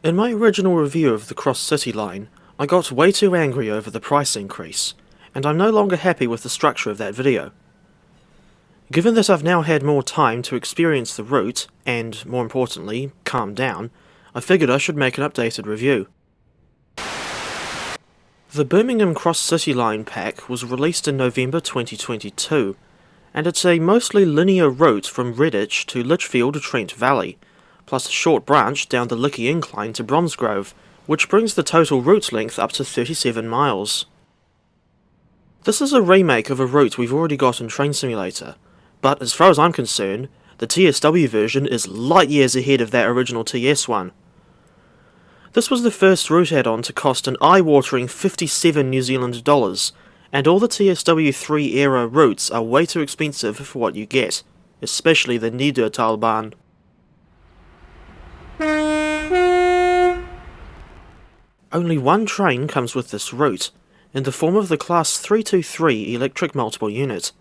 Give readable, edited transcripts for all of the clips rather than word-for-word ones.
In my original review of the cross-city line, I got way too angry over the price increase, and I'm no longer happy with the structure of that video. Given that I've now had more time to experience the route, and, more importantly, calm down, I figured I should make an updated review. The Birmingham Cross-City Line pack was released in November 2022, and it's a mostly linear route from Redditch to Lichfield Trent Valley, plus a short branch down the Licky Incline to Bromsgrove, which brings the total route length up to 37 miles. This is a remake of a route we've already got in Train Simulator, but as far as I'm concerned, the TSW version is light years ahead of that original TS one. This was the first route add-on to cost an eye-watering 57 New Zealand dollars, and all the TSW3 era routes are way too expensive for what you get, especially the Niedertalbahn. Only one train comes with this route, in the form of the Class 323 electric multiple unit.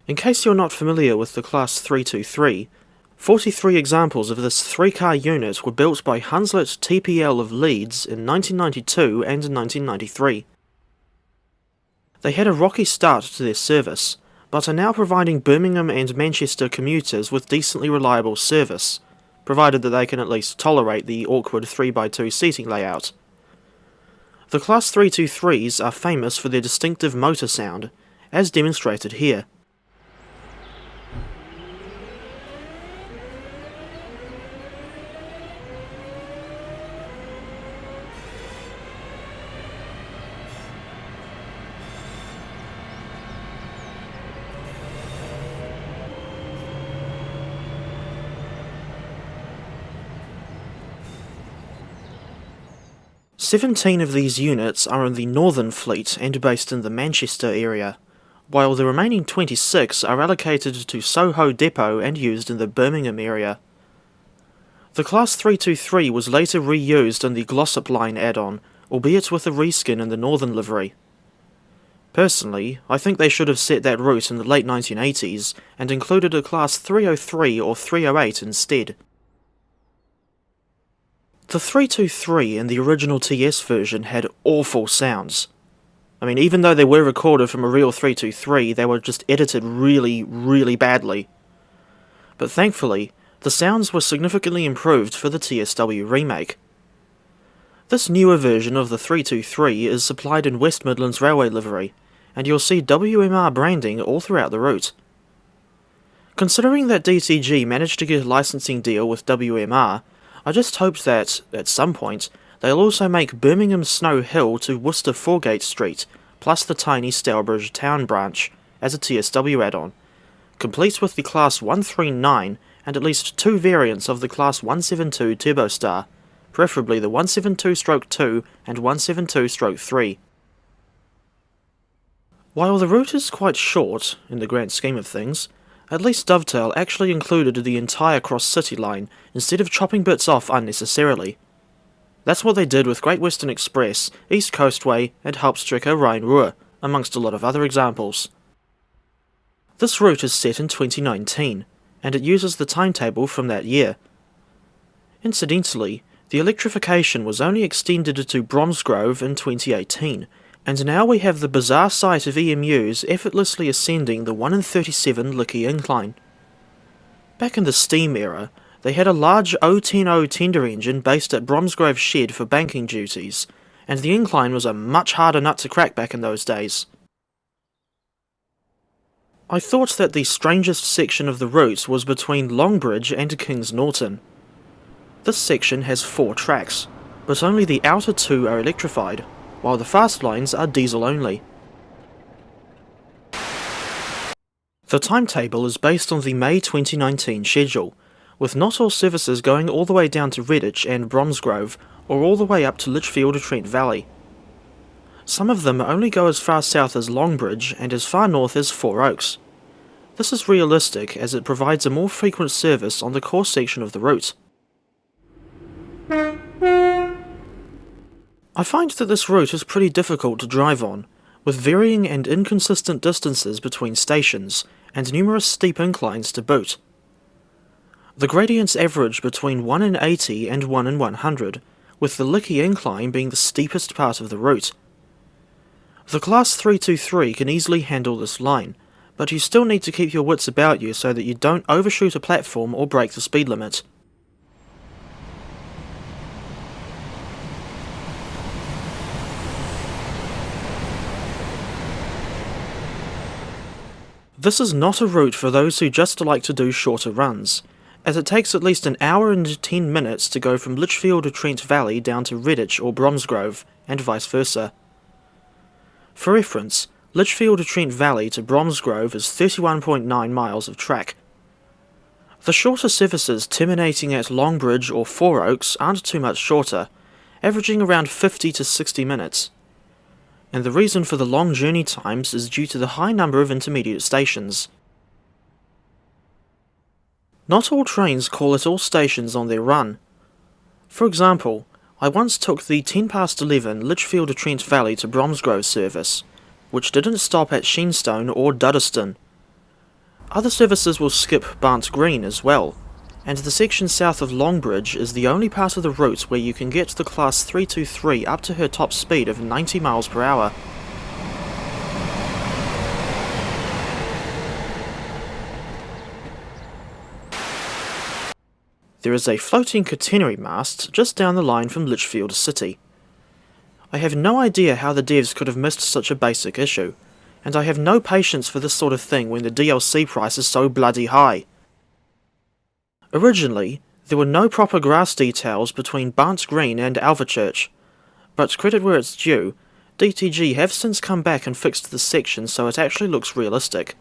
In case you're not familiar with the Class 323, 43 examples of this 3-car unit were built by Hunslet TPL of Leeds in 1992 and 1993. They had a rocky start to their service, but are now providing Birmingham and Manchester commuters with decently reliable service, provided that they can at least tolerate the awkward 3x2 seating layout. The Class 323s are famous for their distinctive motor sound, as demonstrated here. Seventeen of these units are in the Northern Fleet and based in the Manchester area, while the remaining 26 are allocated to Soho Depot and used in the Birmingham area. The Class 323 was later reused in the Glossop Line add-on, albeit with a reskin in the Northern livery. Personally, I think they should have set that route in the late 1980s and included a Class 303 or 308 instead. The 323 in the original TS version had awful sounds. I mean, even though they were recorded from a real 323, they were just edited really badly. But thankfully, the sounds were significantly improved for the TSW remake. This newer version of the 323 is supplied in West Midlands Railway livery, and you'll see WMR branding all throughout the route. Considering that DTG managed to get a licensing deal with WMR, I just hoped that, at some point, they'll also make Birmingham Snow Hill to Worcester Foregate Street, plus the tiny Stourbridge Town branch, as a TSW add-on, complete with the Class 139 and at least 2 variants of the Class 172 Turbostar, preferably the 172-2 and 172-3. While the route is quite short, in the grand scheme of things, at least Dovetail actually included the entire cross-city line, instead of chopping bits off unnecessarily. That's what they did with Great Western Express, East Coastway, and Hauptstrecke Rhein-Ruhr, amongst a lot of other examples. This route is set in 2019, and it uses the timetable from that year. Incidentally, the electrification was only extended to Bromsgrove in 2018, and now we have the bizarre sight of EMUs effortlessly ascending the 1 in 37 Licky Incline. Back in the steam era, they had a large 010 tender engine based at Bromsgrove Shed for banking duties, and the incline was a much harder nut to crack back in those days. I thought that the strangest section of the route was between Longbridge and Kings Norton. This section has 4 tracks, but only the outer 2 are electrified, while the fast lines are diesel only. The timetable is based on the May 2019 schedule, with not all services going all the way down to Redditch and Bromsgrove, or all the way up to Lichfield Trent Valley. Some of them only go as far south as Longbridge and as far north as Four Oaks. This is realistic as it provides a more frequent service on the core section of the route. I find that this route is pretty difficult to drive on, with varying and inconsistent distances between stations, and numerous steep inclines to boot. The gradients average between 1 in 80 and 1 in 100, with the Licky incline being the steepest part of the route. The Class 323 can easily handle this line, but you still need to keep your wits about you so that you don't overshoot a platform or break the speed limit. This is not a route for those who just like to do shorter runs, as it takes at least an hour and 10 minutes to go from Lichfield Trent Valley down to Redditch or Bromsgrove, and vice versa. For reference, Lichfield Trent Valley to Bromsgrove is 31.9 miles of track. The shorter services terminating at Longbridge or Four Oaks aren't too much shorter, averaging around 50 to 60 minutes. And the reason for the long journey times is due to the high number of intermediate stations. Not all trains call at all stations on their run. For example, I once took the 10 past 11 Lichfield Trent Valley to Bromsgrove service, which didn't stop at Shenstone or Duddeston. Other services will skip Barnt Green as well, and the section south of Longbridge is the only part of the route where you can get the Class 323 up to her top speed of 90 miles per hour. There is a floating catenary mast just down the line from Lichfield City. I have no idea how the devs could have missed such a basic issue, and I have no patience for this sort of thing when the DLC price is so bloody high. Originally, there were no proper grass details between Barnt Green and Alvechurch, but credit where it's due, DTG have since come back and fixed this section so it actually looks realistic.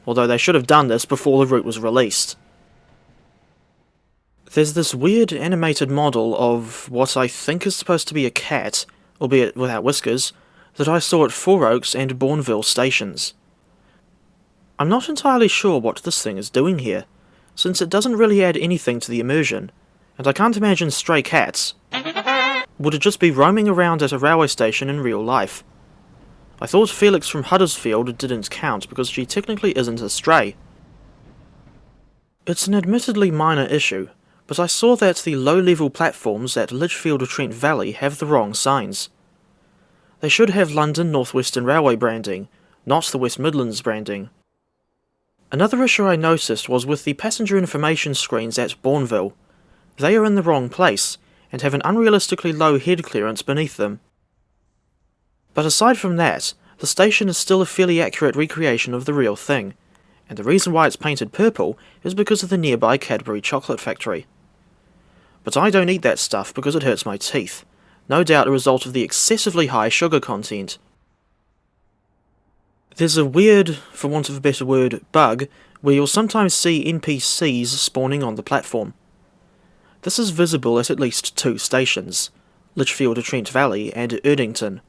Although they should have done this before the route was released. There's this weird animated model of what I think is supposed to be a cat, albeit without whiskers, that I saw at Four Oaks and Bourneville stations. I'm not entirely sure what this thing is doing here, since it doesn't really add anything to the immersion, and I can't imagine stray cats would it just be roaming around at a railway station in real life. I thought Felix from Huddersfield didn't count because she technically isn't a stray. It's an admittedly minor issue, but I saw that the low-level platforms at Lichfield Trent Valley have the wrong signs. They should have London North Western Railway branding, not the West Midlands branding. Another issue I noticed was with the passenger information screens at Bourneville. They are in the wrong place, and have an unrealistically low head clearance beneath them. But aside from that, the station is still a fairly accurate recreation of the real thing, and the reason why it's painted purple is because of the nearby Cadbury chocolate factory. But I don't eat that stuff because it hurts my teeth, no doubt a result of the excessively high sugar content. There's a weird, for want of a better word, bug, where you'll sometimes see NPCs spawning on the platform. This is visible at least 2 stations, Lichfield Trent Valley and Erdington.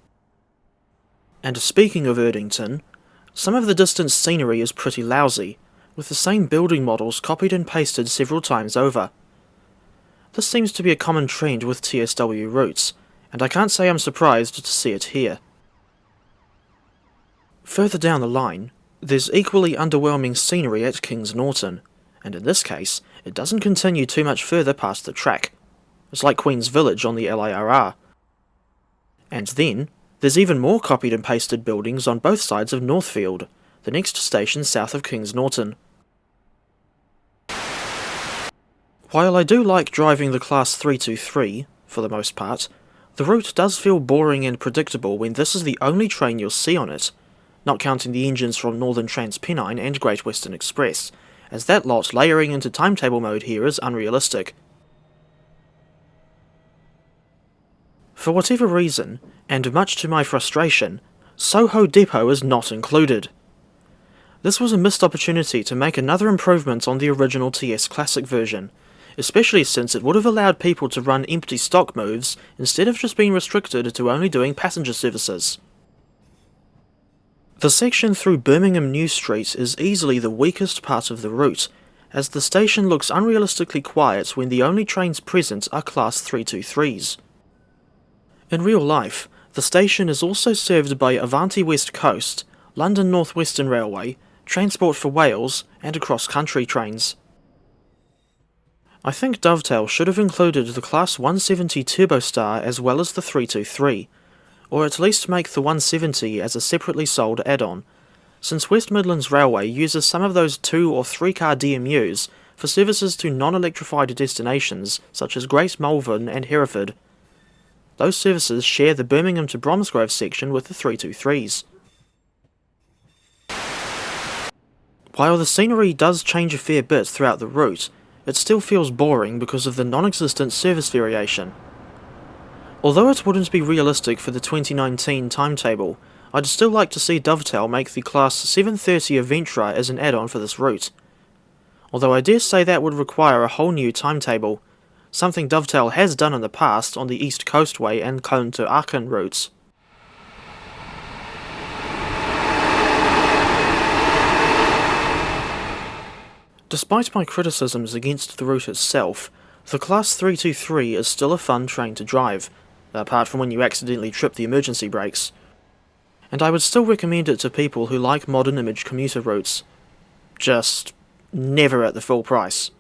And speaking of Erdington, some of the distance scenery is pretty lousy, with the same building models copied and pasted several times over. This seems to be a common trend with TSW routes, and I can't say I'm surprised to see it here. Further down the line, there's equally underwhelming scenery at Kings Norton, and in this case, it doesn't continue too much further past the track. It's like Queen's Village on the LIRR. And then, there's even more copied and pasted buildings on both sides of Northfield, the next station south of Kings Norton. While I do like driving the Class 323, for the most part, the route does feel boring and predictable when this is the only train you'll see on it, not counting the engines from Northern Transpennine and Great Western Express, as that lot layering into timetable mode here is unrealistic. For whatever reason, and much to my frustration, Soho Depot is not included. This was a missed opportunity to make another improvement on the original TS Classic version, especially since it would have allowed people to run empty stock moves instead of just being restricted to only doing passenger services. The section through Birmingham New Street is easily the weakest part of the route, as the station looks unrealistically quiet when the only trains present are Class 323s. In real life, the station is also served by Avanti West Coast, London North Western Railway, Transport for Wales, and cross-country trains. I think Dovetail should have included the Class 170 Turbostar as well as the 323, or at least make the 170 as a separately sold add-on, since West Midlands Railway uses some of those 2 or 3 car DMUs for services to non-electrified destinations such as Great Malvern and Hereford. Those services share the Birmingham to Bromsgrove section with the 323s. While the scenery does change a fair bit throughout the route, it still feels boring because of the non-existent service variation. Although it wouldn't be realistic for the 2019 timetable, I'd still like to see Dovetail make the Class 730 Aventura as an add-on for this route. Although I dare say that would require a whole new timetable, something Dovetail has done in the past on the East Coastway and Cone to Aachen routes. Despite my criticisms against the route itself, the Class 323 is still a fun train to drive, apart from when you accidentally trip the emergency brakes. And I would still recommend it to people who like modern image commuter routes. Just never at the full price.